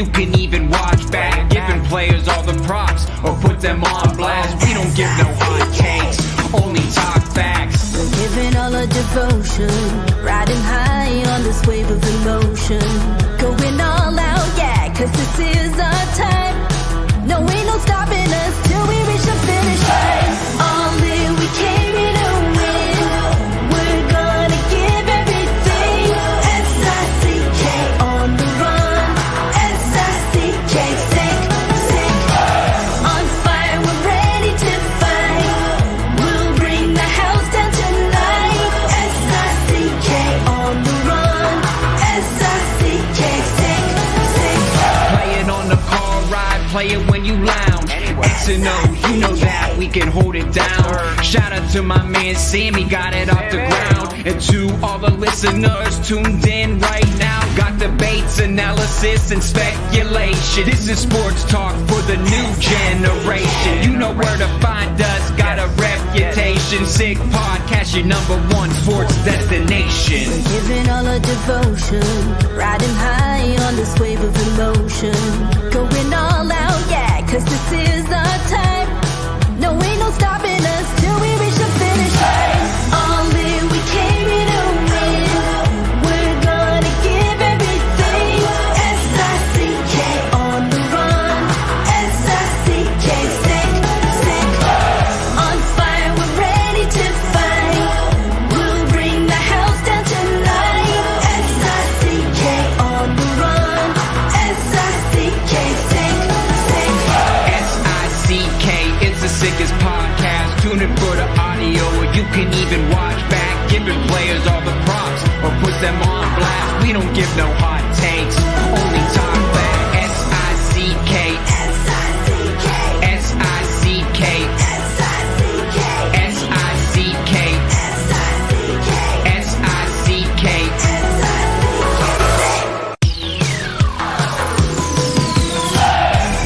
you can even watch back. Giving players all the props or put them on blast. We don't give no hot takes, only talk facts. We're giving all our devotion, riding high on this wave of emotion. Going all out, yeah, cause this is our time. No, ain't no stopping us till we reach the finish line. All in, we came here to win. We're gonna give everything. S-I-C-K on the run. S-I-C-K, sick, sick. On fire, we're ready to fight. We'll bring the house down tonight. S-I-C-K on the run. S-I-C-K, sick, sick. Play it on the car ride, play it when you lounge. X and O, you know that we can hold it down. Shout out to my man Sammy, got it off the ground. And to all the listeners tuned in right now, got debates, analysis, and speculation. This is sports talk for the new generation. You know where to find us, got a reputation. Sick podcast, your #1 sports destination. Giving all our devotion, riding high on this wave of emotion. Going all out, yeah, cause this is our time. No, ain't no stopping us till we reach the finish line. All in, we came here to win. We're gonna give everything. S-I-C-K on the run. S-I-C-K, sick, sick. On fire, we're ready to fight. We'll bring the house down tonight. S-I-C-K on the run. S-I-C-K, sick, sick. S-I-C-K, it's the sickest podcast. Tune in for the audio, or you can even watch back. Giving players all the props or put them on blast. We don't give no hot takes, only talk back. S-I-C-K, S-I-C-K, S-I-C-K, S-I-C-K, S-I-C-K, S-I-C-K, S-I-C-K.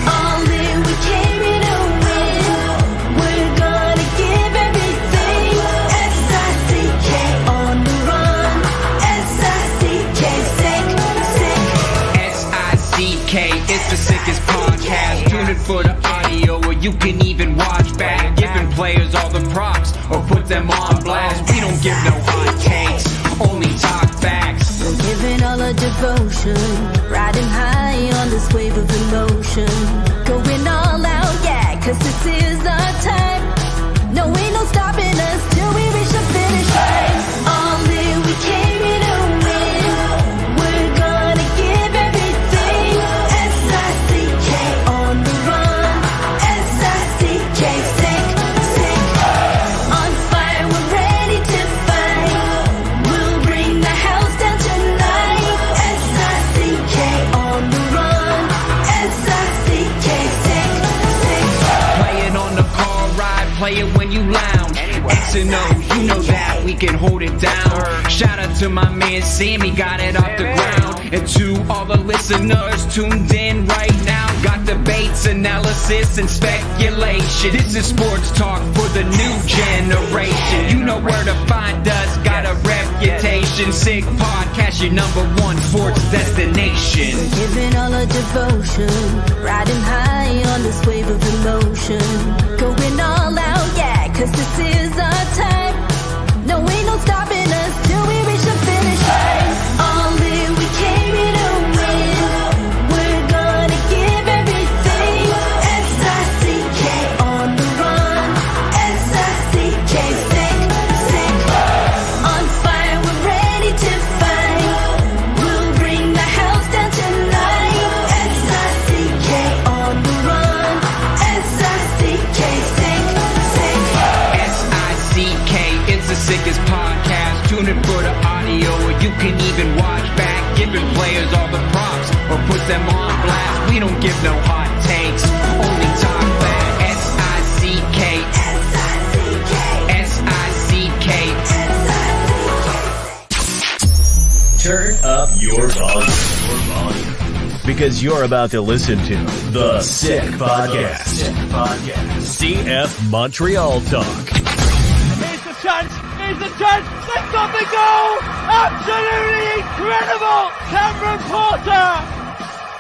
All in, we came here to win. We're gonna give everything. S-I-C-K on the run. S-I-C-K, sick, sick. S-I-C-K, it's the sickest podcast. Tune in for the audio, or you can even watch back. Giving players all the props or put them on blast. We don't give no hot takes, only talk facts. We're giving all our devotion, riding high on this wave of emotion. Going all out, yeah, cause this is our time. No, ain't no stopping us till we reach the finish line. All in, we came here to win. We're gonna give everything. S-I-C-K on the run. S-I-C-K, sick, sick. On fire, we're ready to fight. We'll bring the house down tonight. S-I-C-K on the run. S-I-C-K, sick, sick. Play it on the car ride, play it when you lounge. X and O, you know that we can hold it down. Shout out to my man Sammy, got it off the ground. And to all the listeners tuned in right now, got debates, analysis, and speculation. This is sports talk for the new generation. You know where to find us, got a reputation. Sick podcast, your #1 sports destination. Giving all our devotion, riding high on this wave of emotion. Going all out, yeah, cause this is our time. No, ain't no stopping us till we reach the finish line. All in, we came here to win. We're gonna give everything. S-I-C-K on the run. S-I-C-K, sick, sick. On fire, we're ready to fight. We'll bring the house down tonight. S-I-C-K on the run. S-I-C-K, sick, sick. S-I-C-K, it's the sickest podcast. Tune in for the audio, or you can even watch back. Giving players all the props or put them on blast. We don't give no hot takes, only talk back. S-I-C-K, S-I-C-K, S-I-C-K. Turn up your volume. Because you're about to listen to The Sick Podcast. CF Montreal Talk. Here's the chance. They've got the goal. Absolutely incredible. Cameron Porter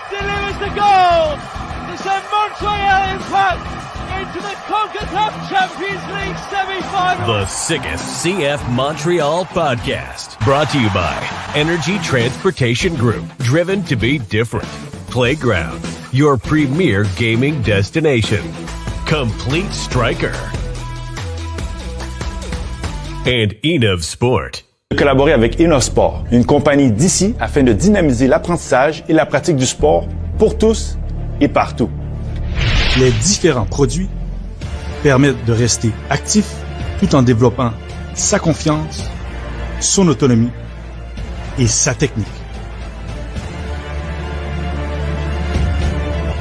delivers is the goal to send Montreal Impact into the CONCACAF Champions League semi-final. The sickest CF Montreal podcast. Brought to you by Energy Transportation Group. Driven to be different. Playground. Your premier gaming destination. Complete Striker. And Enov Sport. Collaborer avec Enov Sport, une compagnie d'ici afin de dynamiser l'apprentissage et la pratique du sport pour tous et partout. Les différents produits permettent de rester actif tout en développant sa confiance, son autonomie et sa technique.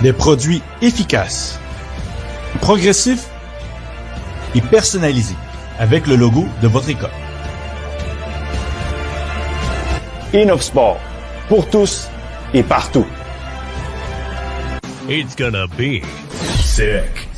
Des produits efficaces, progressifs et personnalisés avec le logo de votre école. Enov Sport, pour tous et partout. It's gonna be sick.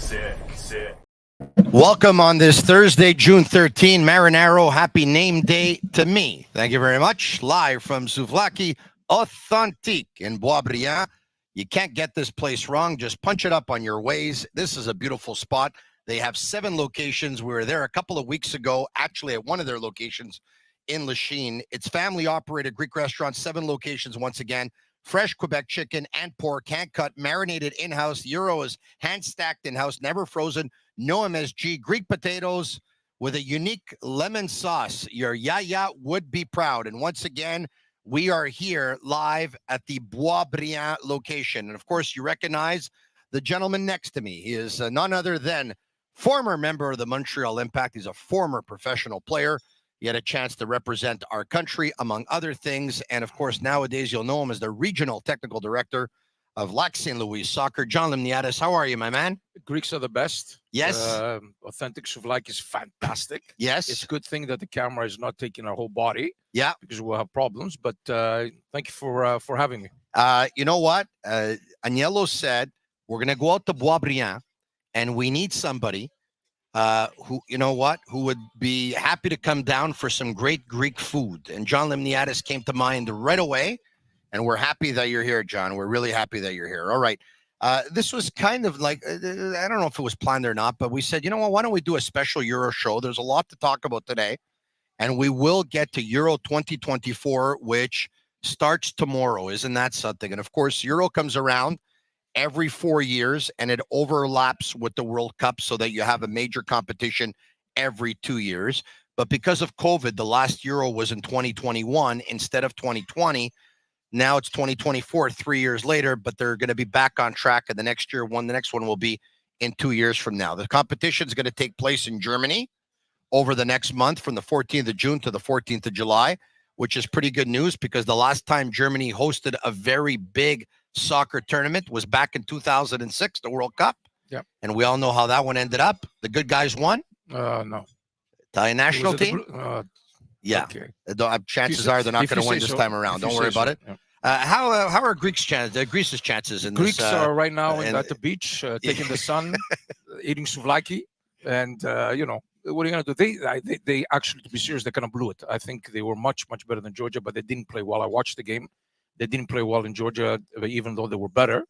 Welcome on this Thursday, June 13. Marinaro, happy name day to me. Thank you very much. Live from Souvlaki Authentique in Boisbriand. You can't get this place wrong. Just punch it up on your Waze. This is a beautiful spot. They have 7 locations. We were there a couple of weeks ago, actually at one of their locations in Lachine. It's family-operated Greek restaurant, 7 locations once again. Fresh Quebec chicken and pork, hand-cut, marinated in-house. Gyro is hand-stacked in-house, never frozen, no MSG. Greek potatoes with a unique lemon sauce. Your yaya would be proud. And once again, we are here live at the Boisbriand location. And, of course, you recognize the gentleman next to me. He is none other than former member of the Montreal Impact. He's a former professional player. He had a chance to represent our country, among other things. And, of course, nowadays you'll know him as the Regional Technical Director of Lac St. Louis Soccer. John Limniatis, how are you, my man? Greeks are the best. Yes. Authentic souvlaki is fantastic. Yes. It's a good thing that the camera is not taking our whole body. Yeah. Because we'll have problems. But thank you for having me. You know what? Agnello said, we're going to go out to Boisbriand, and we need somebody who, you know what, who would be happy to come down for some great Greek food. And John Limniatis came to mind right away. And we're happy that you're here, John. We're really happy that you're here. All right. This was kind of like, I don't know if it was planned or not, but we said, you know what, why don't we do a special Euro show? There's a lot to talk about today. And we will get to Euro 2024, which starts tomorrow. Isn't that something? And of course, Euro comes around every 4 years, and it overlaps with the World Cup so that you have a major competition every 2 years. But because of COVID, the last Euro was in 2021 instead of 2020. Now it's 2024, 3 years later, but they're going to be back on track. And the next one will be in 2 years from now. The competition is going to take place in Germany over the next month from the 14th of June to the 14th of July, which is pretty good news because the last time Germany hosted a very big soccer tournament was back in 2006, the World Cup. Yeah. And we all know how that one ended up. The good guys won. No. Italian national team. Yeah. Okay. Chances are they're not going to win this time around. Don't worry about it. Yeah. How are Greece's chances in Greeks this? are right now at the beach, taking the sun, eating souvlaki, and what are you going to do? They actually, to be serious, they kind of blew it. I think they were much better than Georgia, but they didn't play well. I watched the game. They didn't play well in Georgia, even though they were better.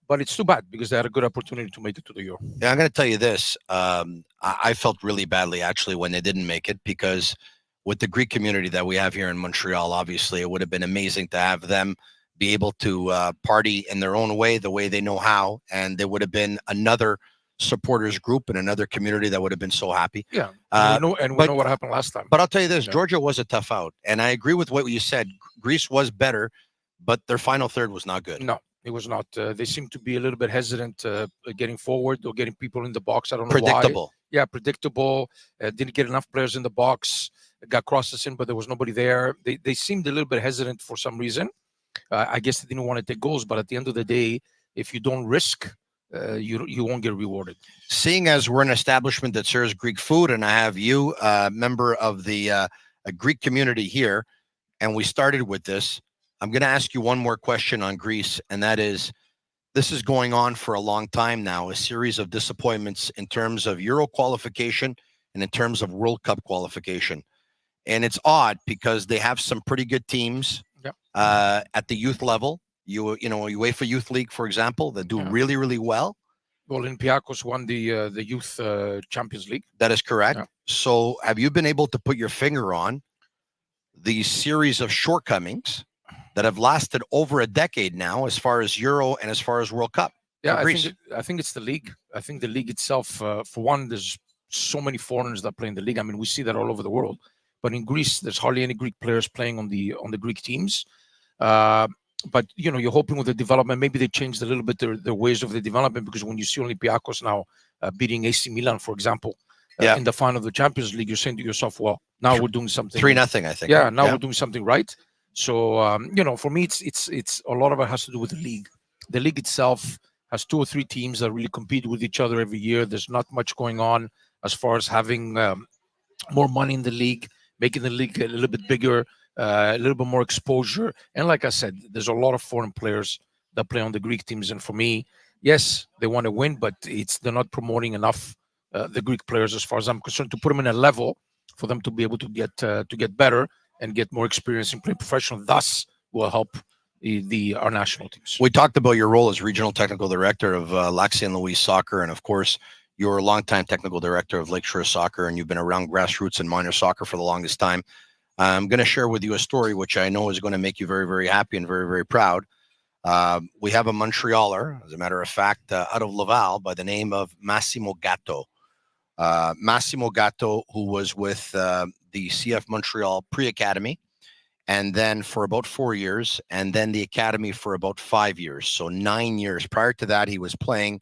But it's too bad because they had a good opportunity to make it to the Euro. Yeah, I'm going to tell you this. I felt really badly, actually, when they didn't make it because with the Greek community that we have here in Montreal, obviously, it would have been amazing to have them be able to party in their own way, the way they know how. And there would have been another supporters group and another community that would have been so happy. Yeah, we know what happened last time. But I'll tell you this, Georgia was a tough out. And I agree with what you said. Greece was better, but their final third was not good. No, it was not. They seemed to be a little bit hesitant getting forward or getting people in the box. I don't know Predictable. why. Yeah, predictable. Didn't get enough players in the box. Got crosses in, but there was nobody there. They seemed a little bit hesitant for some reason. I guess they didn't want to take goals, but at the end of the day, if you don't risk, you won't get rewarded. Seeing as we're an establishment that serves Greek food, and I have you, a member of the a Greek community here, and we started with this, I'm going to ask you one more question on Greece, and that is, this is going on for a long time now, a series of disappointments in terms of Euro qualification and in terms of World Cup qualification. And it's odd because they have some pretty good teams at the youth level. UEFA Youth League, for example, that do really, really well. Well, Olympiacos won the Youth Champions League. That is correct. Yeah. So have you been able to put your finger on the series of shortcomings that have lasted over a decade now, as far as Euro and as far as World Cup? Yeah, I think it's the league. I think the league itself, for one, there's so many foreigners that play in the league. I mean, we see that all over the world. But in Greece, there's hardly any Greek players playing on the Greek teams. But you're hoping with the development, maybe they changed a little bit their ways of the development, because when you see Olympiacos now beating AC Milan, for example, in the final of the Champions League, you're saying to yourself, well, now we're doing something 3-0, I think. Yeah, now we're doing something right. So for me, it's a lot of it has to do with the league. The league itself has 2 or 3 teams that really compete with each other every year. There's not much going on as far as having more money in the league, making the league a little bit bigger, a little bit more exposure. And like I said, there's a lot of foreign players that play on the Greek teams. And for me, yes, they want to win, but they're not promoting enough the Greek players, as far as I'm concerned, to put them in a level for them to be able to get better and get more experience in playing professional. Thus, will help our national teams. We talked about your role as regional technical director of Lac St. Louis Soccer, and of course, you're a longtime technical director of Lakeshore Soccer, and you've been around grassroots and minor soccer for the longest time. I'm going to share with you a story which I know is going to make you very, very happy and very, very proud. We have a Montrealer, as a matter of fact, out of Laval by the name of Massimo Gatto. Massimo Gatto, who was with the CF Montreal pre-academy, and then for about 4 years, and then the academy for about 5 years. So 9 years. Prior to that, he was playing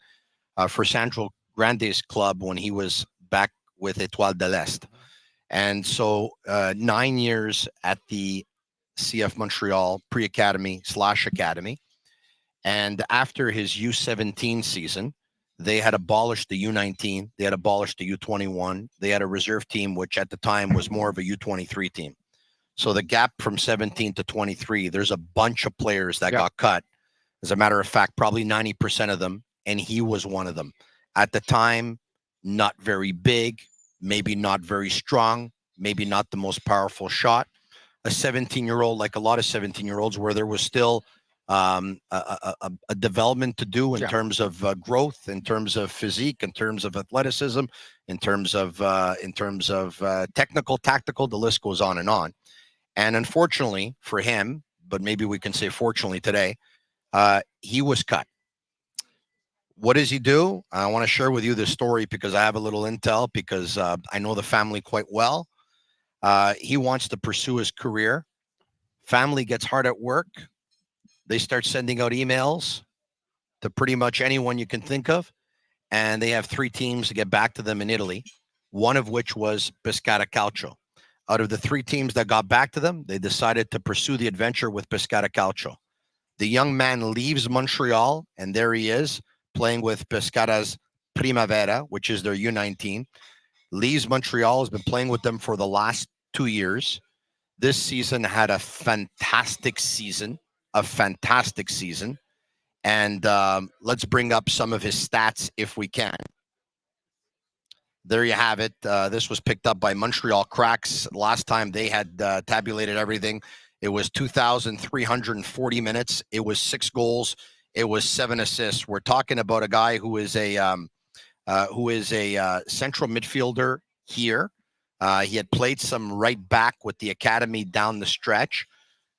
for Sandro Grande's club when he was back with Étoile de l'Est. And so 9 years at the CF Montreal pre-academy / academy. And after his U17 season, they had abolished the U19. They had abolished the U21. They had a reserve team, which at the time was more of a U23 team. So the gap from 17 to 23, there's a bunch of players that got cut. As a matter of fact, probably 90% of them, and he was one of them. At the time, not very big, maybe not very strong, maybe not the most powerful shot. A 17-year-old, like a lot of 17-year-olds, where there was still a development to do in terms of growth, in terms of physique, in terms of athleticism, in terms of technical, tactical. The list goes on and on. And unfortunately for him, but maybe we can say fortunately today, he was cut. What does he do? I want to share with you this story because I have a little intel, because I know the family quite well. He wants to pursue his career. Family gets hard at work. They start sending out emails to pretty much anyone you can think of. And they have 3 teams to get back to them in Italy, one of which was Pescara Calcio. Out of the 3 teams that got back to them, they decided to pursue the adventure with Pescara Calcio. The young man leaves Montreal, and there he is, playing with Pescara's Primavera, which is their U19. Leaves Montreal, has been playing with them for the last 2 years. This season had a fantastic season. And let's bring up some of his stats if we can. There you have it. This was picked up by Montreal Cracks. Last time they had tabulated everything, it was 2,340 minutes. It was 6 goals. It was 7 assists. We're talking about a guy who is a central midfielder here. He had played some right back with the academy down the stretch.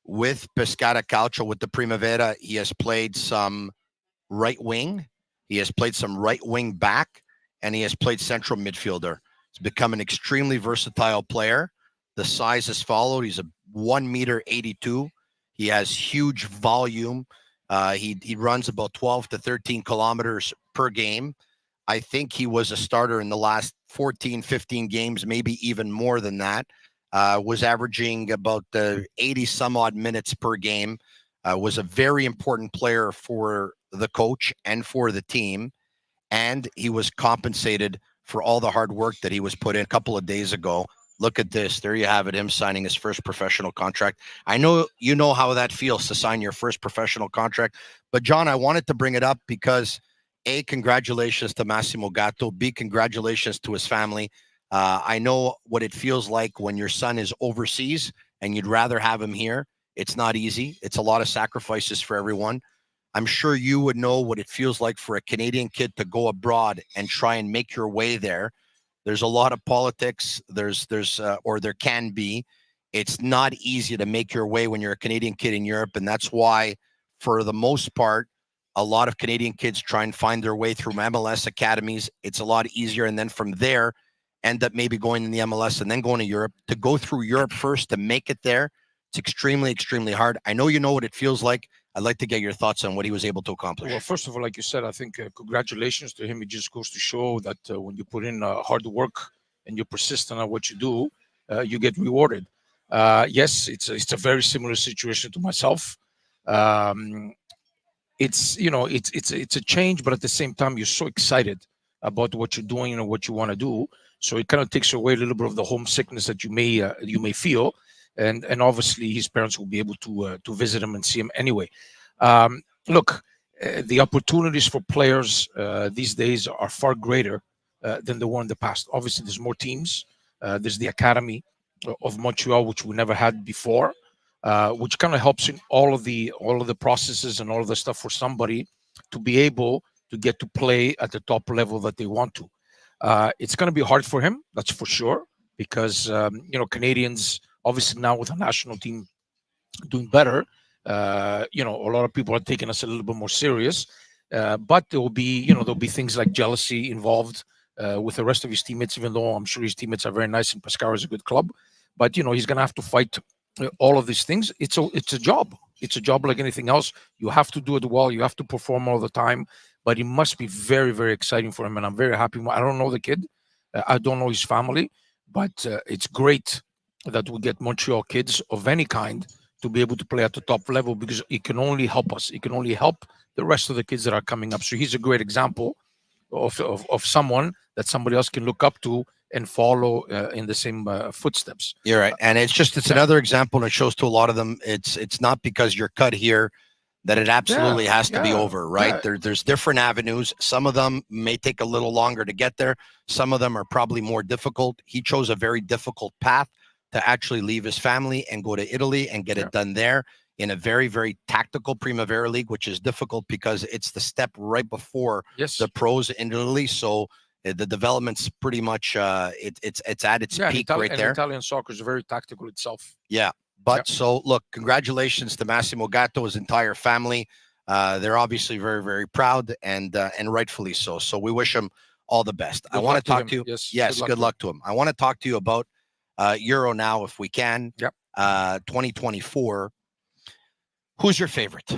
With Pescara Calcio, with the Primavera, he has played some right wing. He has played some right wing back, and he has played central midfielder. He's become an extremely versatile player. The size is followed. He's a 1.82 meters. He has huge volume. He runs about 12 to 13 kilometers per game. I think he was a starter in the last 14, 15 games, maybe even more than that. Was averaging about 80 some odd minutes per game. Was a very important player for the coach and for the team. And he was compensated for all the hard work that he was put in a couple of days ago. Look at this. There you have it, him signing his first professional contract. I know you know how that feels to sign your first professional contract. But, John, I wanted to bring it up because, A, congratulations to Massimo Gatto. B, congratulations to his family. I know what it feels like when your son is overseas and you'd rather have him here. It's not easy. It's a lot of sacrifices for everyone. I'm sure you would know what it feels like for a Canadian kid to go abroad and try and make your way there. There's a lot of politics. Or there can be. It's not easy to make your way when you're a Canadian kid in Europe. And that's why, for the most part, a lot of Canadian kids try and find their way through MLS academies. It's a lot easier. And then from there, end up maybe going in the MLS and then going to Europe. To go through Europe first to make it there, it's extremely, extremely hard. I know you know what it feels like. I'd like to get your thoughts on what he was able to accomplish. Well, first of all, like you said, I think congratulations to him. It just goes to show that when you put in hard work and you're persistent on what you do, you get rewarded. Yes, it's a very similar situation to myself. It's a change, but at the same time, you're so excited about what you're doing and what you want to do. So it kind of takes away a little bit of the homesickness that you may feel. And obviously his parents will be able to visit him and see him anyway. Look, the opportunities for players these days are far greater than they were in the past. Obviously, there's more teams. There's the Academy of Montreal, which we never had before, which kind of helps in all of the processes and all of the stuff for somebody to be able to get to play at the top level that they want to. It's going to be hard for him, that's for sure, because Canadians. Obviously, now with the national team doing better, a lot of people are taking us a little bit more serious. But there'll be things like jealousy involved with the rest of his teammates. Even though I'm sure his teammates are very nice and Pescara is a good club, but he's going to have to fight all of these things. It's a job. It's a job like anything else. You have to do it well. You have to perform all the time. But it must be very, very exciting for him, and I'm very happy. I don't know the kid. I don't know his family, but it's great that we get Montreal kids of any kind to be able to play at the top level, because it can only help us. It can only help the rest of the kids that are coming up. So he's a great example of someone that somebody else can look up to and follow in the same footsteps. You're right. And it's another example, and it shows to a lot of them, it's not because you're cut here that it absolutely has to be over, right? There's different avenues. Some of them may take a little longer to get there. Some of them are probably more difficult. He chose a very difficult path to actually leave his family and go to Italy and get it done there in a very, very tactical Primavera League, which is difficult because it's the step right before the pros in Italy. So the development's pretty much it's at its peak right there. Italian soccer is very tactical itself. Yeah. But so look, congratulations to Massimo Gatto, his entire family. They're obviously very, very proud and rightfully so. So we wish him all the best. I want to talk to you. Yes, good luck to him. I want to talk to you about Euro now, if we can. 2024. Who's your favorite?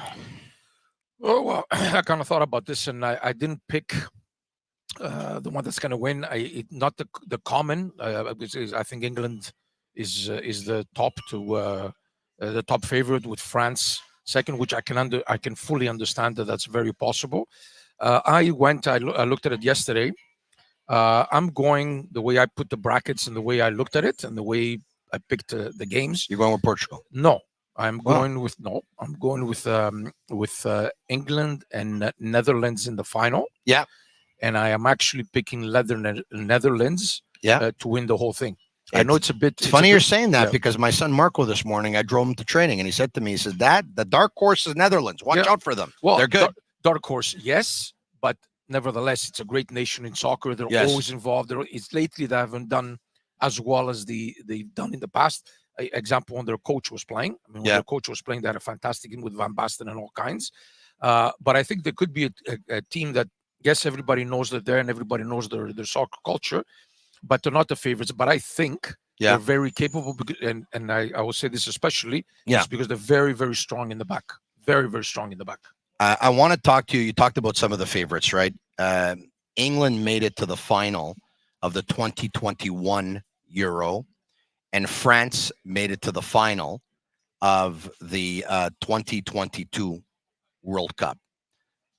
Oh, well, I kind of thought about this, and I didn't pick the one that's going to win. Not the common. I think England is the top the top favorite, with France second, which I can fully understand that's very possible. I looked at it yesterday. I'm going the way I put the brackets and the way I looked at it and the way I picked the games. You're going with Portugal? No, I'm going with England and Netherlands in the final. Yeah, and I am actually picking Netherlands. To win the whole thing. I know it's a bit. It's funny you're saying that because my son Marco this morning, I drove him to training, and he said to me, he says, "Dad, the dark horse is Netherlands. Watch out for them. Well, they're good." Dark horse, yes, but nevertheless, it's a great nation in soccer. They're always involved. It's lately they haven't done as well as they've done in the past. Example, when their coach was playing. I mean, when their coach was playing, they had a fantastic game with Van Basten and all kinds. But I think there could be a team that, yes, everybody knows that they're and everybody knows their soccer culture, but they're not the favorites. But I think they're very capable, and I will say this especially, because they're very, very strong in the back. Very, very strong in the back. I want to talk to you. You talked about some of the favorites, right? England made it to the final of the 2021 Euro, and France made it to the final of the 2022 World Cup.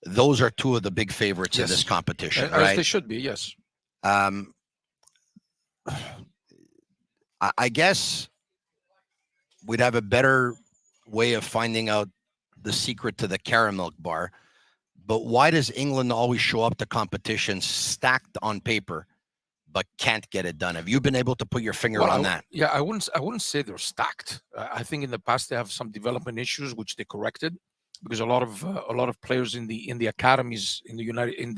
Those are two of the big favorites in this competition, right? As they should be, yes. I guess we'd have a better way of finding out the secret to the caramel bar, but why does England always show up to competitions stacked on paper but can't get it done. Have you been able to put your finger Well, on that? Yeah, I wouldn't say they're stacked. I think in the past they have some development issues which they corrected, because a lot of players in the academies in in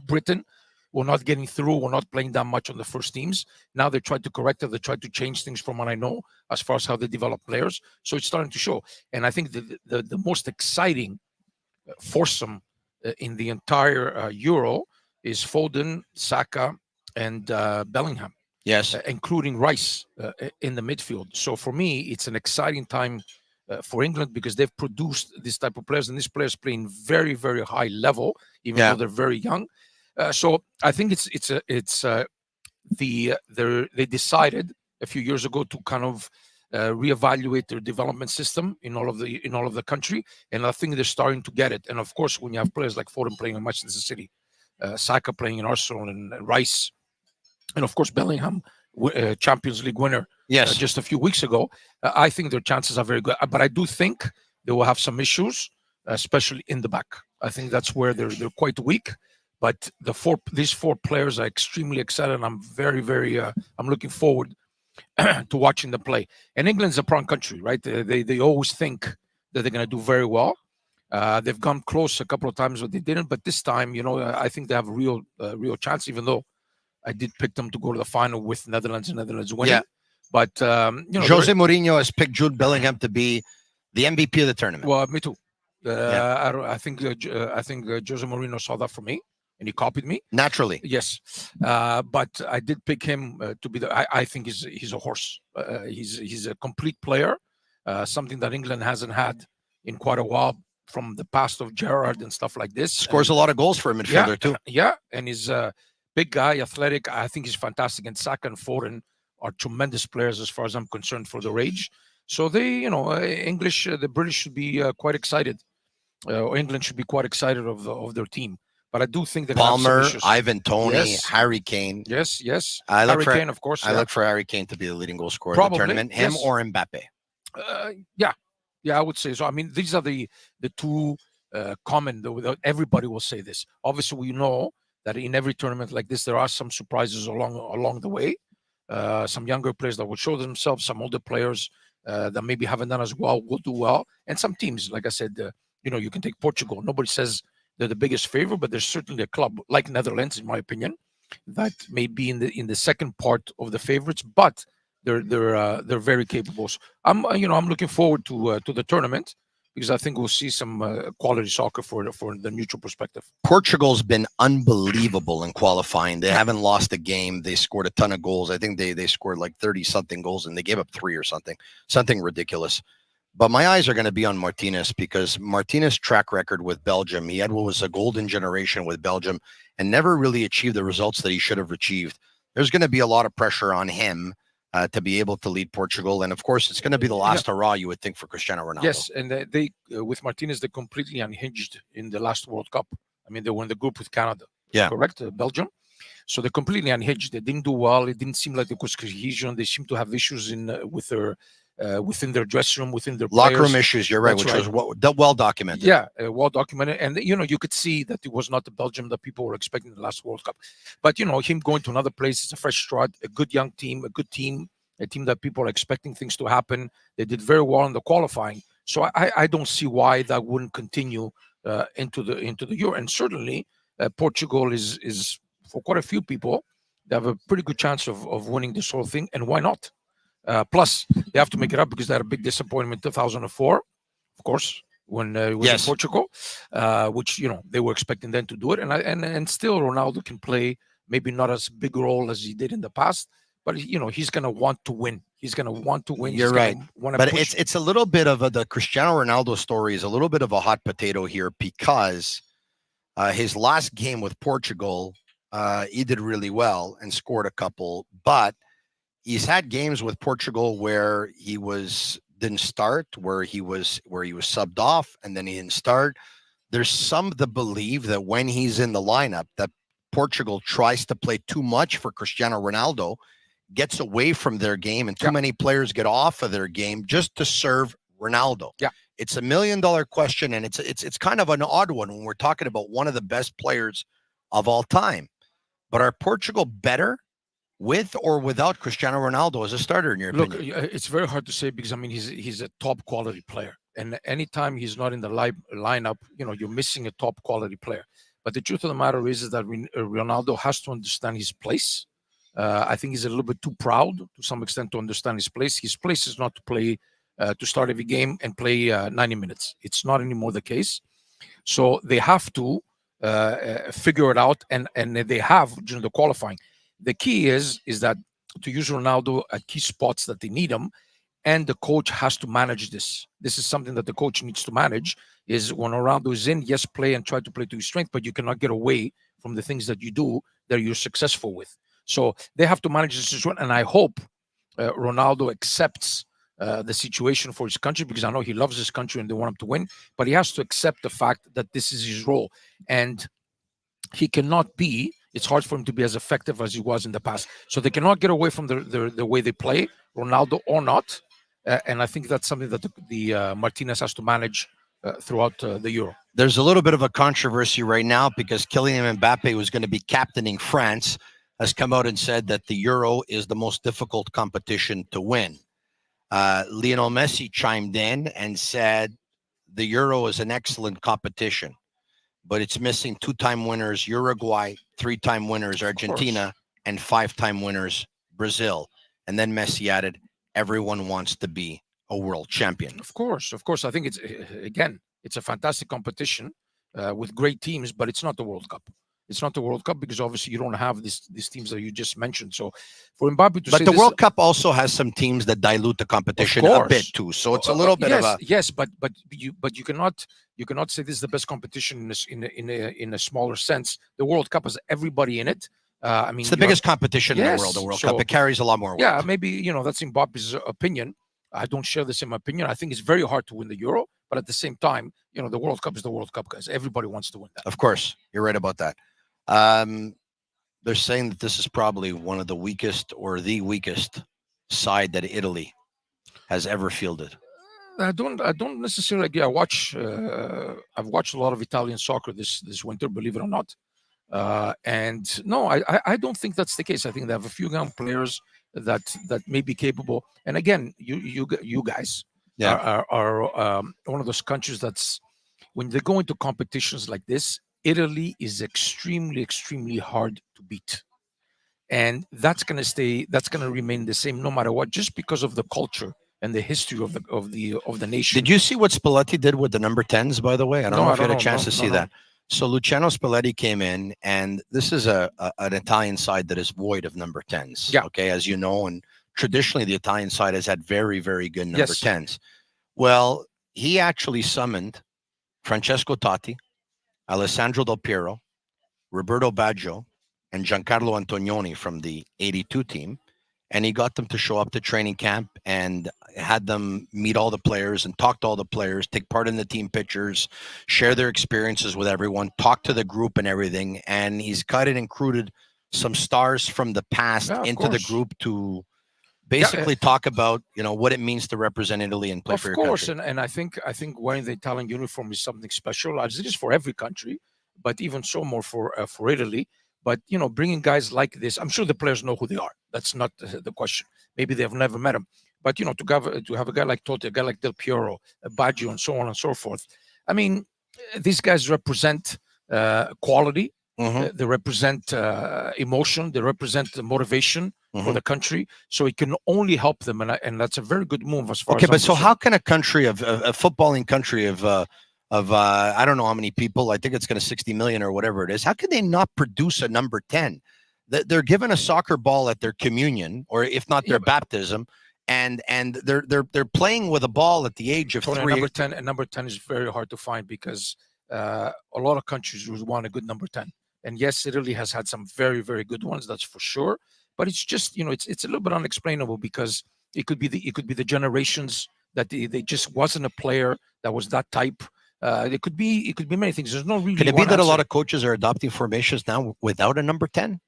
Britain were not getting through, were not playing that much on the first teams. Now they tried to correct it. They tried to change things from what I know as far as how they develop players. So it's starting to show. And I think the most exciting foursome in the entire Euro is Foden, Saka, and Bellingham. Yes. Including Rice in the midfield. So for me, it's an exciting time for England, because they've produced this type of players, and these players playing very, very high level, even though they're very young. So I think they decided a few years ago to kind of reevaluate their development system in all of the country, and I think they're starting to get it. And of course, when you have players like Foden playing in Manchester City, Saka playing in Arsenal, and Rice, and of course Bellingham, Champions League winner, just a few weeks ago, I think their chances are very good. But I do think they will have some issues, especially in the back. I think that's where they're quite weak. But these four players are extremely excited, and I'm very, very I'm looking forward to watching them play. And England's a prime country, right? They always think that they're going to do very well. They've gone close a couple of times, but they didn't. But this time, I think they have a real chance, even though I did pick them to go to the final with Netherlands winning. Yeah. But Jose Mourinho has picked Jude Bellingham to be the MVP of the tournament. Well, me too. I think Jose Mourinho saw that from me, and he copied me naturally. Yes, but I did pick him to be I think he's a horse. He's a complete player, something that England hasn't had in quite a while, from the past of Gerrard and stuff like this. Scores a lot of goals for a midfielder too. Yeah, and he's a big guy, athletic. I think he's fantastic. And Saka and Foden are tremendous players as far as I'm concerned for their age. So they, the British should be quite excited. England should be quite excited of their team. But I do think that Palmer, Ivan Toney, Harry Kane. Yes. Harry Kane, of course. I look for Harry Kane to be the leading goal scorer in the tournament. Him or Mbappe. Yeah, I would say so. I mean, these are the two common. Everybody will say this. Obviously, we know that in every tournament like this, there are some surprises along the way. Some younger players that will show themselves. Some older players that maybe haven't done as well will do well. And some teams, like I said, you can take Portugal. Nobody says they're the biggest favorite, but there's certainly a club like Netherlands, in my opinion, that may be in the second part of the favorites, but they're very capable. So I'm looking forward to the tournament, because I think we'll see some quality soccer for the neutral perspective. Portugal's been unbelievable in qualifying. They haven't lost a game. They scored a ton of goals. I think they scored like 30-something goals, and they gave up 3 or something ridiculous. But my eyes are going to be on Martinez, because Martinez's track record with Belgium, he had what was a golden generation with Belgium and never really achieved the results that he should have achieved. There's going to be a lot of pressure on him to be able to lead Portugal. And of course, it's going to be the last hurrah, you would think, for Cristiano Ronaldo. Yes, and they with Martinez, they completely unhinged in the last World Cup. I mean, they were in the group with Canada, correct? Belgium. So they're completely unhinged. They didn't do well. It didn't seem like there was cohesion. They seem to have issues within their dressing room, within their locker players. room issues. You're right, was well documented. Yeah, well documented, and you could see that it was not the Belgium that people were expecting in the last World Cup. But him going to another place, it's a fresh start, a good young team, a team that people are expecting things to happen. They did very well in the qualifying, so I don't see why that wouldn't continue into the Euro. And certainly Portugal is for quite a few people, they have a pretty good chance of winning this whole thing, and why not? Plus, they have to make it up, because they had a big disappointment in 2004, of course, when it was in Portugal, which they were expecting them to do it, and still Ronaldo can play maybe not as big a role as he did in the past, but he's going to want to win. He's going to want to win. You're right, but it's a little bit of the Cristiano Ronaldo story is a little bit of a hot potato here, because his last game with Portugal, he did really well and scored a couple, but he's had games with Portugal where he didn't start, where he was subbed off, and then he didn't start. There's some that believe that when he's in the lineup, that Portugal tries to play too much for Cristiano Ronaldo, gets away from their game, and too many players get off of their game just to serve Ronaldo. Yeah, it's $1 million question, and it's kind of an odd one when we're talking about one of the best players of all time. But are Portugal better with or without Cristiano Ronaldo as a starter, in your Look, opinion? it's very hard to say because I mean he's a top quality player, and anytime he's not in the lineup, you're missing a top quality player. But the truth of the matter is that Ronaldo has to understand his place. I think he's a little bit too proud to some extent to understand his place. His place is not to play, to start every game and play 90 minutes. It's not anymore the case. So they have to figure it out, and they have during the qualifying. The key is that to use Ronaldo at key spots that they need him, and the coach has to manage this. This is something that the coach needs to manage, is when Ronaldo is in, yes, play and try to play to his strength, but you cannot get away from the things that you do that you're successful with. So they have to manage this situation, and I hope Ronaldo accepts the situation for his country, because I know he loves his country and they want him to win, but he has to accept the fact that this is his role, and he cannot be, it's hard for him to be as effective as he was in the past. So they cannot get away from the way they play, Ronaldo or not. And I think that's something that the Martinez has to manage throughout the Euro. There's a little bit of a controversy right now because Kylian Mbappe, who's going to be captaining France, has come out and said that the Euro is the most difficult competition to win. Lionel Messi chimed in and said the Euro is an excellent competition, but it's missing two-time winners Uruguay, three-time winners Argentina, and five-time winners Brazil. And then Messi added, everyone wants to be a world champion. Of course. I think it's a fantastic competition with great teams, but it's not the World Cup. It's not the World Cup because obviously you don't have these teams that you just mentioned. So for Mbappe to say, but the World Cup also has some teams that dilute the competition a bit too. So it's a little bit of a but you cannot say this is the best competition in a smaller sense. The World Cup has everybody in it. I mean, it's the biggest competition in the world. The World Cup, it carries a lot more weight. Yeah, maybe that's Mbappe's opinion. I don't share the same opinion. I think it's very hard to win the Euro, but at the same time, the World Cup is the World Cup, guys. Everybody wants to win that. Of course, you're right about that. They're saying that this is probably one of the weakest or the weakest side that Italy has ever fielded. I don't necessarily agree. I've watched a lot of Italian soccer this winter, believe it or not. And no, I don't think that's the case. I think they have a few young players that may be capable. And again, you guys are one of those countries that's, when they go into competitions like this, Italy is extremely, extremely hard to beat. And that's going to remain the same no matter what, just because of the culture and the history of the nation. Did you see what Spalletti did with the number 10s, by the way? I don't know if you had a chance to see that. So Luciano Spalletti came in, and this is an Italian side that is void of number 10s. Yeah. Okay, as you know, and traditionally the Italian side has had very, very good number 10s. Well, he actually summoned Francesco Totti, Alessandro Del Piero, Roberto Baggio, and Giancarlo Antonioni from the 82 team. And he got them to show up to training camp and had them meet all the players and talk to all the players, take part in the team pictures, share their experiences with everyone, talk to the group and everything. And he's cut and included some stars from the past into the group to basically talk about, what it means to represent Italy and play for your country. Of course, and I think wearing the Italian uniform is something special, as it is for every country, but even so more for Italy. But bringing guys like this, I'm sure the players know who they are. That's not the question. Maybe they've never met them, but to have a guy like Totti, a guy like Del Piero, Baggio, and so on and so forth. I mean, these guys represent quality. They represent emotion. They represent motivation for the country. So it can only help them, and that's a very good move as far as. Okay, but so how can a country a footballing country of I don't know how many people, I think it's going to 60 million or whatever it is, how can they not produce a number 10? They're given a soccer ball at their communion, or if not their baptism, and they're playing with a ball at the age of 3. Number 10 is very hard to find because a lot of countries would want a good number 10. And yes, Italy has had some very, very good ones, that's for sure. But it's just, it's a little bit unexplainable because it could be the generations that they just wasn't a player that was that type. It could be many things. There's no really. Could it be that a lot of coaches are adopting formations now without a number 10?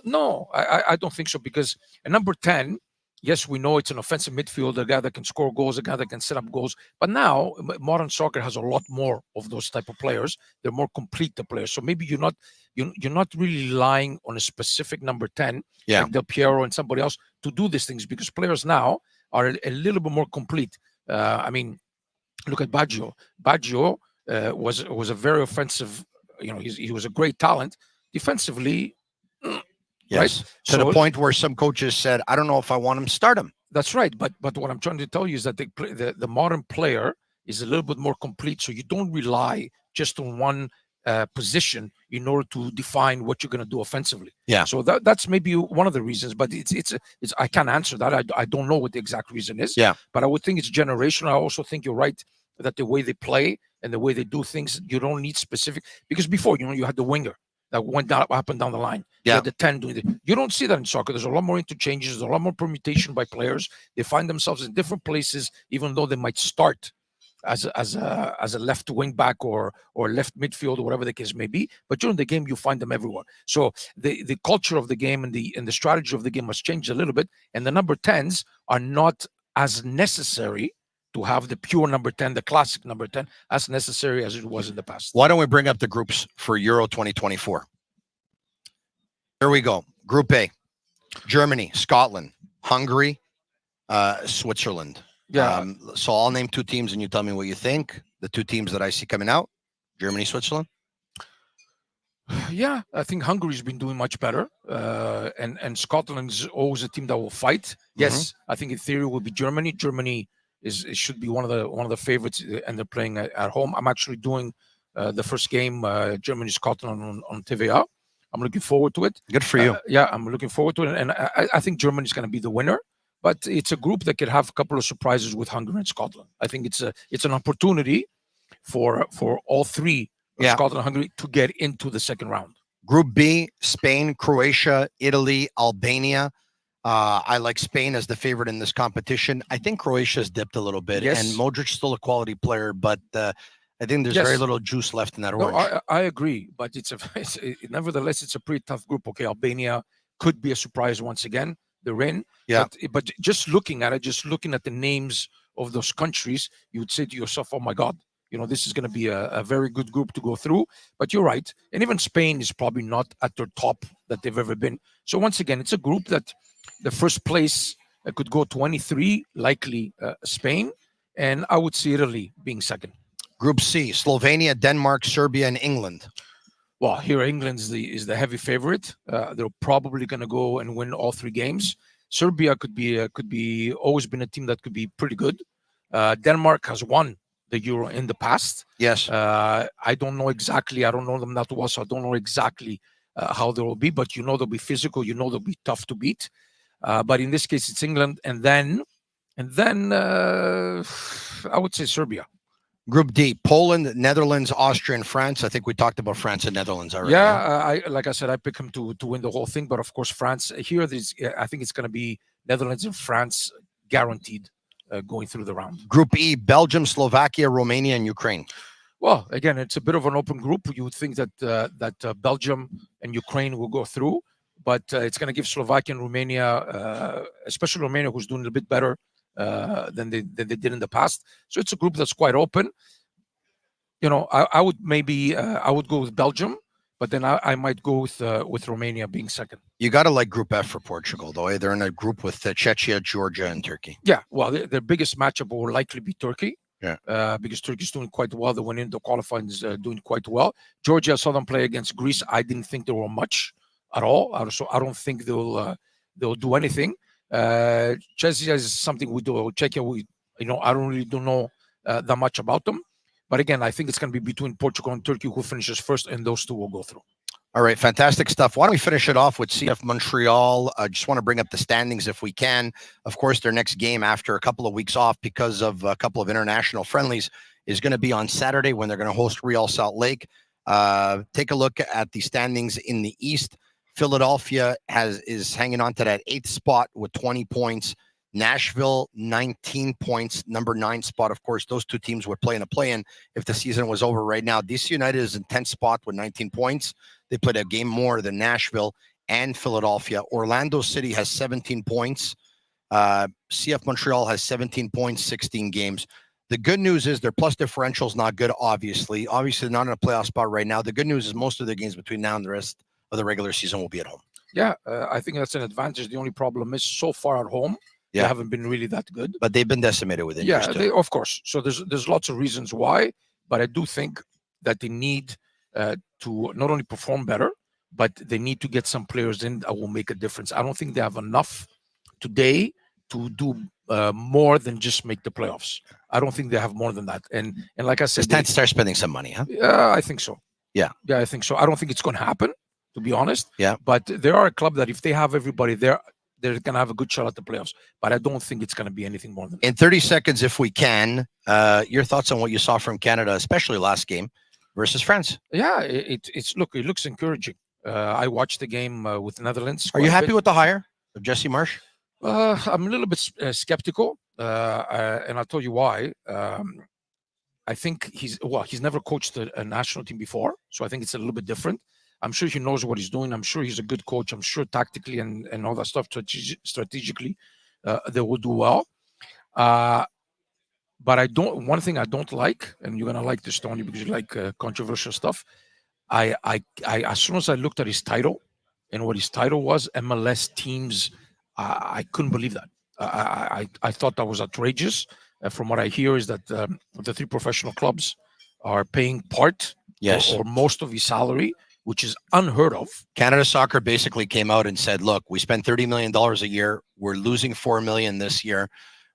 No, I don't think so, because a number 10, yes, we know it's an offensive midfielder, a guy that can score goals, a guy that can set up goals. But now modern soccer has a lot more of those type of players. They're more complete, the players. So maybe you're not you're not really relying on a specific number 10, Yeah. like Del Piero and somebody else, to do these things, because players now are a little bit more complete. I mean, look at Baggio. Baggio was a very offensive. He was a great talent. Defensively, Yes. right? To the So- point where some coaches said, I don't know if I want him, start him. That's right. But what I'm trying to tell you is that the modern player is a little bit more complete. So you don't rely just on one position in order to define what you're going to do offensively. Yeah. So that's maybe one of the reasons, but it's I can't answer that. I don't know what the exact reason is. Yeah. But I would think it's generational. I also think you're right that the way they play and the way they do things, you don't need specific, because before, you had the winger that went down, up and down the line. You Yeah. had the 10 doing it. You don't see that in soccer. There's a lot more interchanges. There's a lot more permutation by players. They find themselves in different places, even though they might start as a left wing back or left midfield or whatever the case may be. But during the game, you find them everywhere. So the culture of the game and the strategy of the game has changed a little bit. And the number 10s are not as necessary to have the pure number 10, the classic number 10, as necessary as it was in the past. Why don't we bring up the groups for Euro 2024? Here we go. Group A, Germany, Scotland, Hungary, Switzerland. Yeah. So I'll name two teams and you tell me what you think. The two teams that I see coming out, Germany, Switzerland. Yeah, I think Hungary's been doing much better, and Scotland's always a team that will fight. Yes, I think in theory will be Germany. Germany it should be one of the favorites, and they're playing at home. I'm actually doing the first game, Germany Scotland on TVA. I'm looking forward to it. Good for you. Yeah, I'm looking forward to it, and I think Germany's going to be the winner. But it's a group that could have a couple of surprises with Hungary and Scotland. I think it's an opportunity for all three, Scotland and Hungary, to get into the second round. Group B, Spain, Croatia, Italy, Albania. I like Spain as the favorite in this competition. I think Croatia's dipped a little bit, Yes. and Modric's still a quality player, but I think there's Yes. very little juice left in that No, orange. I agree, but nevertheless, it's a pretty tough group. Okay, Albania could be a surprise once again. They're in. Yeah. But just looking at it, just looking at the names of those countries, you would say to yourself, oh my God, this is going to be a very good group to go through. But you're right. And even Spain is probably not at their top that they've ever been. So once again, it's a group that the first place could go 23, likely Spain. And I would see Italy being second. Group C, Slovenia, Denmark, Serbia, and England. Well, here England is the heavy favorite. They're probably going to go and win all three games. Serbia could be always been a team that could be pretty good. Denmark has won the Euro in the past. Yes. I don't know exactly. I don't know them that well, so I don't know exactly how they will be. But they'll be physical. They'll be tough to beat. But in this case, it's England, and then I would say Serbia. Group D, Poland, Netherlands, Austria, and France. I think we talked about France and Netherlands already. Yeah, like I said, I pick them to win the whole thing. But of course, France here. I think it's going to be Netherlands and France guaranteed going through the round. Group E, Belgium, Slovakia, Romania, and Ukraine. Well, again, it's a bit of an open group. You would think that Belgium and Ukraine will go through, but it's going to give Slovakia and Romania, especially Romania, who's doing a bit better than they did in the past. So it's a group that's quite open. I would go with Belgium, but then I might go with Romania being second. You got to like Group F for Portugal, though. They're in a group with Czechia, Georgia, and Turkey. Yeah, well, their biggest matchup will likely be Turkey. Yeah. Because Turkey's doing quite well. They went into qualifying doing quite well. Georgia, I saw them play against Greece. I didn't think there were much at all. So I don't think they'll do anything. Czechia is something we do. Czechia, I don't know that much about them. But again, I think it's going to be between Portugal and Turkey who finishes first, and those two will go through. All right, fantastic stuff. Why don't we finish it off with CF Montreal? I just want to bring up the standings if we can. Of course, their next game after a couple of weeks off because of a couple of international friendlies is going to be on Saturday when they're going to host Real Salt Lake. Take a look at the standings in the East. Philadelphia is hanging on to that 8th spot with 20 points. Nashville, 19 points, number 9 spot. Of course, those two teams would play in a play-in if the season was over right now. DC United is in 10th spot with 19 points. They played a game more than Nashville and Philadelphia. Orlando City has 17 points. CF Montreal has 17 points, 16 games. The good news is their plus differential is not good, obviously. Obviously, they're not in a playoff spot right now. The good news is most of their games between now and the rest of the regular season will be at home. Yeah, I think that's an advantage. The only problem is so far at home, they haven't been really that good. But they've been decimated with injuries too. Of course. So there's lots of reasons why, but I do think that they need to not only perform better, but they need to get some players in that will make a difference. I don't think they have enough today to do more than just make the playoffs. I don't think they have more than that. And like I said, it's time to start spending some money, huh? Yeah, I think so. Yeah, I think so. I don't think it's going to happen, to be honest. Yeah. But they are a club that if they have everybody there, they're going to have a good shot at the playoffs. But I don't think it's going to be anything more than that. In 30 seconds, if we can, your thoughts on what you saw from Canada, especially last game versus France? Yeah, it looks encouraging. I watched the game with the Netherlands. Are you happy with the hire of Jesse Marsh? I'm a little bit skeptical, and I'll tell you why. I think he's never coached a national team before, so I think it's a little bit different. I'm sure he knows what he's doing. I'm sure he's a good coach. I'm sure tactically and all that stuff, strategically, they will do well. But one thing I don't like, and you're gonna like this, Tony, because you like controversial stuff. I as soon as I looked at his title and what his title was, MLS teams, I couldn't believe that. I thought that was outrageous. From what I hear is that the three professional clubs are paying part or most of his salary, which is unheard of. Canada Soccer basically came out and said, look, we spend $30 million a year. We're losing $4 million this year.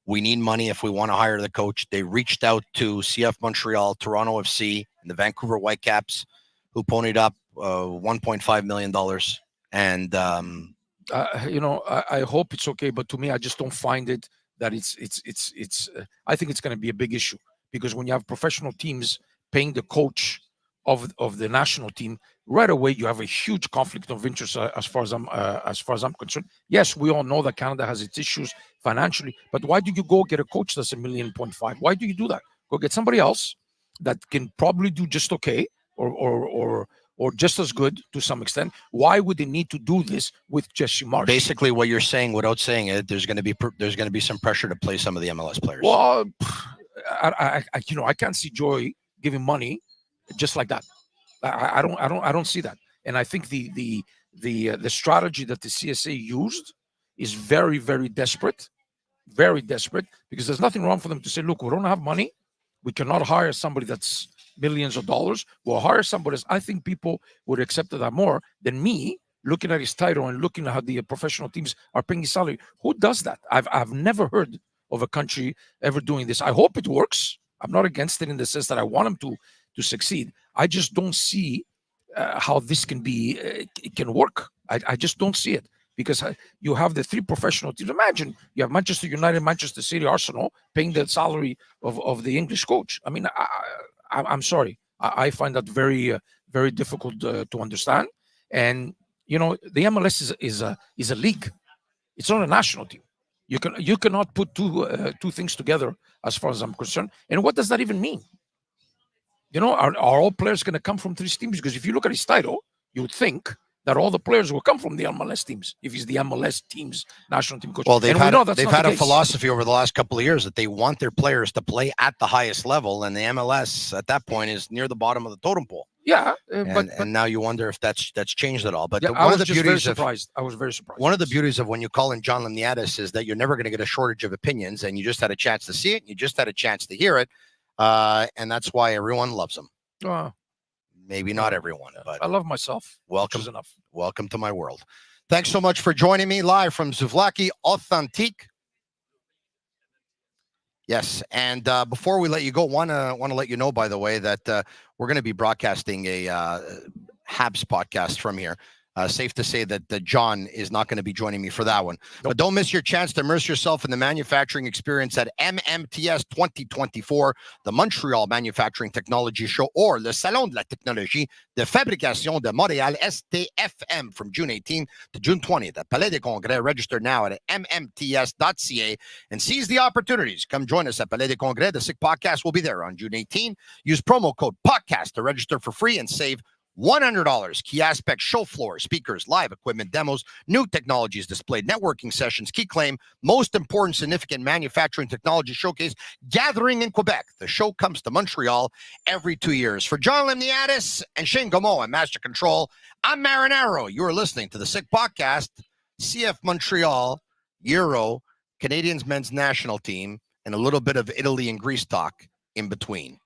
We need money if we want to hire the coach. They reached out to CF Montreal, Toronto FC, and the Vancouver Whitecaps, who ponied up $1.5 million. And I hope it's okay, but to me, I just don't find it that it's. I think it's going to be a big issue because when you have professional teams paying the coach of the national team, right away you have a huge conflict of interest as far as I'm concerned. Yes, we all know that Canada has its issues financially, but why do you go get a coach that's $1.5 million? Why do you do that? Go get somebody else that can probably do just okay or just as good to some extent. Why would they need to do this with Jesse Marsh? Basically, what you're saying, without saying it, there's going to be some pressure to play some of the MLS players. Well, I can't see Joy giving money just like that. I don't see that. And I think the strategy that the CSA used is very, very desperate, because there's nothing wrong for them to say, look, we don't have money. We cannot hire somebody that's millions of dollars. We'll hire somebody else. I think people would accept that more than me looking at his title and looking at how the professional teams are paying his salary. Who does that? I've never heard of a country ever doing this. I hope it works. I'm not against it in the sense that I want them to succeed. I just don't see how this can be. It can work. I just don't see it because you have the three professional teams. Imagine you have Manchester United, Manchester City, Arsenal paying the salary of the English coach. I mean, I'm sorry. I find that very, very difficult to understand. And the MLS is a league. It's not a national team. You cannot put two things together as far as I'm concerned. And what does that even mean? Are all players going to come from three teams? Because if you look at his title, you would think that all the players will come from the MLS teams if he's the MLS team's national team coach. Well, they've had a philosophy over the last couple of years that they want their players to play at the highest level, and the MLS at that point is near the bottom of the totem pole. Yeah, but now you wonder if that's changed at all. But I was very surprised. One of the beauties of when you call in John Limniatis is that you're never going to get a shortage of opinions, and you just had a chance to see it, you just had a chance to hear it, and that's why everyone loves him. Maybe not everyone, but I love myself. Welcome, enough. Welcome to my world. Thanks so much for joining me live from Souvlaki Authentique. Yes, and before we let you go, want to let you know, by the way, that we're going to be broadcasting a Habs podcast from here. Safe to say that John is not going to be joining me for that one. Nope. But don't miss your chance to immerse yourself in the manufacturing experience at MMTS 2024, the Montreal Manufacturing Technology Show, or Le Salon de la Technologie de Fabrication de Montréal, STFM, from June 18th to June 20th at Palais des Congrès. Register now at mmts.ca and seize the opportunities. Come join us at Palais des Congrès. The Sick Podcast will be there on June 18th. Use promo code PODCAST to register for free and save $100. Key aspects: show floor, speakers, live equipment demos, new technologies displayed, networking sessions. Key claim: most important significant manufacturing technology showcase gathering in Quebec. The show comes to Montreal every 2 years. For John Limniatis and Shane Gaumont at Master Control, I'm Marinaro. You're listening to the Sick Podcast. CF Montreal, Euro, Canadians men's national team, and a little bit of Italy and Greece talk in between.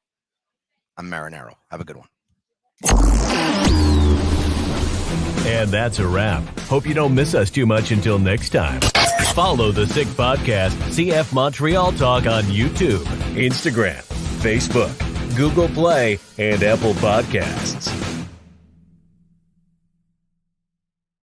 I'm Marinaro. Have a good one. And that's a wrap. Hope you don't miss us too much until next time. Follow the Sick Podcast, CF Montreal Talk on YouTube, Instagram, Facebook, Google Play, and Apple Podcasts.